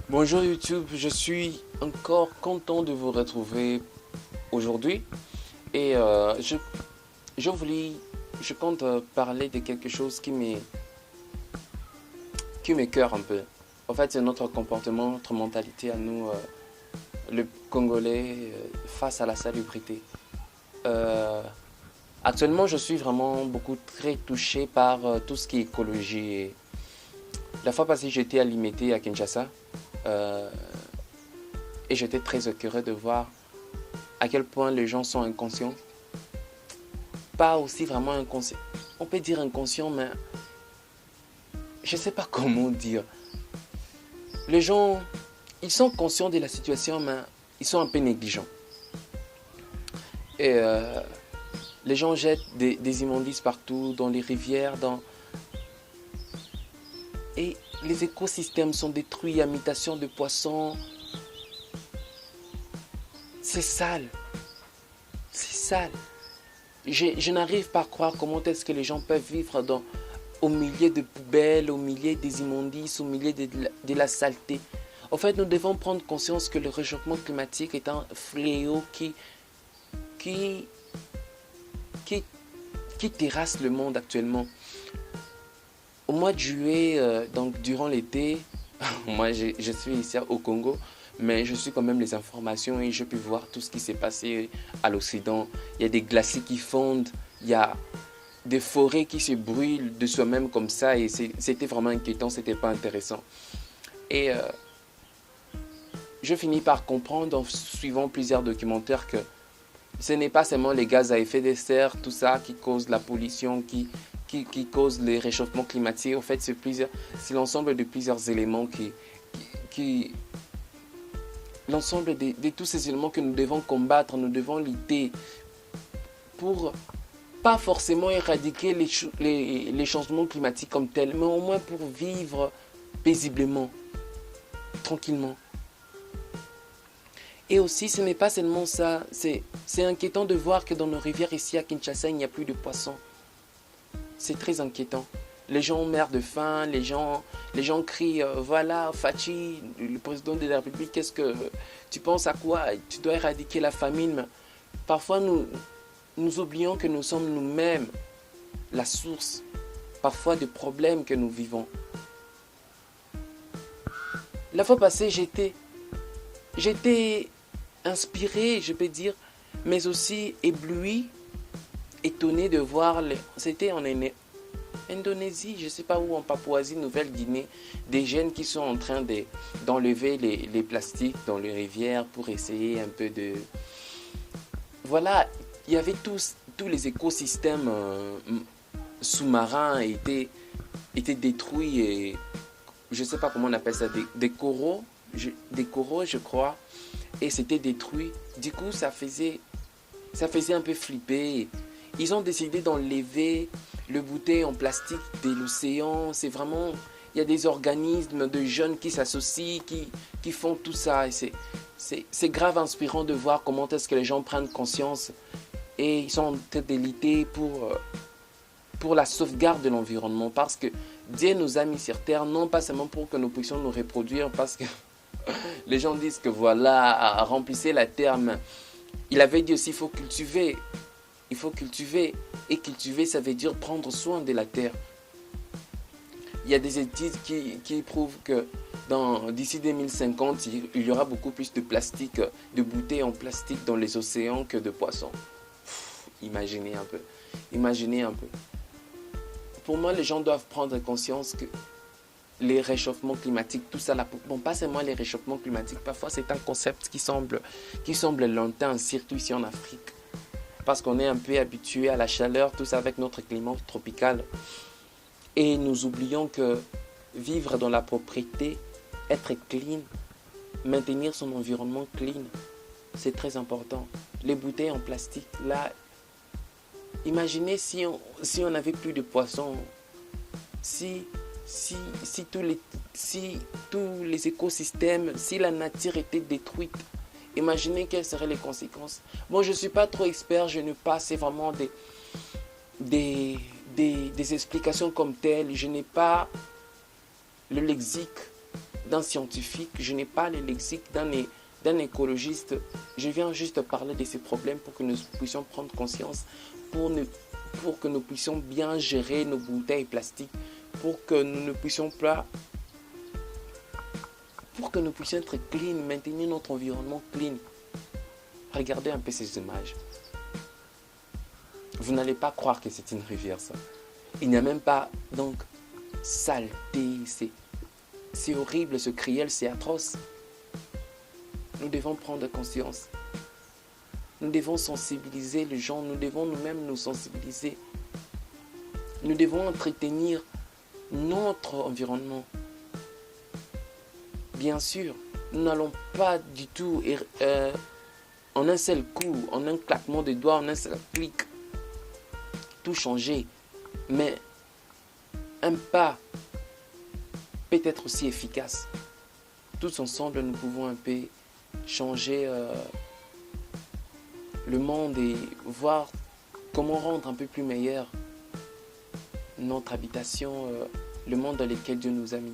Bonjour YouTube, je suis encore content de vous retrouver aujourd'hui et je voulais, je compte parler de quelque chose qui m'écoeure un peu. En fait, c'est notre comportement, notre mentalité à nous, le Congolais, face à la salubrité. Euh, Actuellement, je suis vraiment beaucoup très touché par tout ce qui est écologie. Et la fois passée, j'étais à Limete à Kinshasa. euh, et j'étais très écœuré de voir à quel point les gens sont inconscients. Pas aussi vraiment inconscients. On peut dire inconscients, mais je ne sais pas comment dire. Les gens, ils sont conscients de la situation, mais ils sont un peu négligents. Et les gens jettent des immondices partout, dans les rivières, et les écosystèmes sont détruits, imitation de poissons. C'est sale, c'est sale. Je n'arrive pas à croire comment est-ce que les gens peuvent vivre au milieu de poubelles, au milieu des immondices, au milieu de la saleté. En fait, nous devons prendre conscience que le réchauffement climatique est un fléau qui, qui, qui terrasse le monde actuellement. Au mois de juillet, donc durant l'été, moi je suis ici au Congo, mais je suis quand même les informations et je peux voir tout ce qui s'est passé à l'Occident. Il y a des glaciers qui fondent, il y a des forêts qui se brûlent de soi-même comme ça et c'était vraiment inquiétant, c'était pas intéressant. Et je finis par comprendre en suivant plusieurs documentaires que ce n'est pas seulement les gaz à effet de serre, tout ça qui cause la pollution, qui cause les réchauffements climatiques. En fait, c'est l'ensemble de plusieurs éléments qui l'ensemble de tous ces éléments que nous devons combattre, nous devons lutter pour pas forcément éradiquer les changements climatiques comme tels, mais au moins pour vivre paisiblement, tranquillement. Et aussi, ce n'est pas seulement ça, c'est inquiétant de voir que dans nos rivières ici à Kinshasa, il n'y a plus de poissons. C'est très inquiétant. Les gens meurent de faim, les gens crient voilà, Fachi, le président de la République, qu'est-ce que tu penses à quoi? Tu dois éradiquer la famine. Mais parfois, nous oublions que nous sommes nous-mêmes la source, parfois, des problèmes que nous vivons. La fois passée, j'étais inspiré, je peux dire, mais aussi ébloui, étonné de voir, c'était en Indonésie, je ne sais pas où, en Papouasie, Nouvelle-Guinée, des jeunes qui sont en train d'enlever les plastiques dans les rivières pour essayer un peu de... Voilà, il y avait tous les écosystèmes sous-marins étaient détruits et je ne sais pas comment on appelle ça, des coraux, je crois, et c'était détruit. Du coup, ça faisait un peu flipper. Ils ont décidé d'enlever le bouteille en plastique de l'océan. C'est vraiment, il y a des organismes de jeunes qui s'associent, qui font tout ça. Et c'est grave inspirant de voir comment est-ce que les gens prennent conscience et ils sont en tête de lutter pour la sauvegarde de l'environnement. Parce que Dieu nous a mis sur terre, non pas seulement pour que nous puissions nous reproduire, parce que les gens disent que voilà, remplissez la terre, mais il avait dit aussi qu'il faut cultiver. Il faut cultiver. Et cultiver, ça veut dire prendre soin de la terre. Il y a des études qui prouvent que d'ici 2050, il y aura beaucoup plus de plastique, de bouteilles en plastique dans les océans que de poissons. Imaginez un peu. Imaginez un peu. Pour moi, les gens doivent prendre conscience que les réchauffements climatiques, tout ça, bon, pas seulement les réchauffements climatiques, parfois c'est un concept qui semble lointain, surtout ici en Afrique. Parce qu'on est un peu habitué à la chaleur, tout ça avec notre climat tropical. Et nous oublions que vivre dans la propriété, être clean, maintenir son environnement clean, c'est très important. Les bouteilles en plastique, là, imaginez si on n'avait plus de poissons, si tous les écosystèmes, si la nature était détruite, imaginez quelles seraient les conséquences. Bon, je ne suis pas trop expert, je ne passe vraiment des explications comme telles. Je n'ai pas le lexique d'un scientifique, je n'ai pas le lexique d'un écologiste. Je viens juste parler de ces problèmes pour que nous puissions prendre conscience, pour que nous puissions bien gérer nos bouteilles plastiques, pour que nous ne puissions pas, pour que nous puissions être clean, maintenir notre environnement clean. Regardez un peu ces images. Vous n'allez pas croire que c'est une rivière, ça. Il n'y a même pas, donc, saleté. C'est horrible, ce criel, c'est atroce. Nous devons prendre conscience. Nous devons sensibiliser les gens. Nous devons nous-mêmes nous sensibiliser. Nous devons entretenir notre environnement. Bien sûr, nous n'allons pas du tout, en un seul coup, en un claquement de doigts, en un seul clic, tout changer. Mais un pas peut être aussi efficace. Tous ensemble, nous pouvons un peu changer le monde et voir comment rendre un peu plus meilleur notre habitation, le monde dans lequel Dieu nous a mis.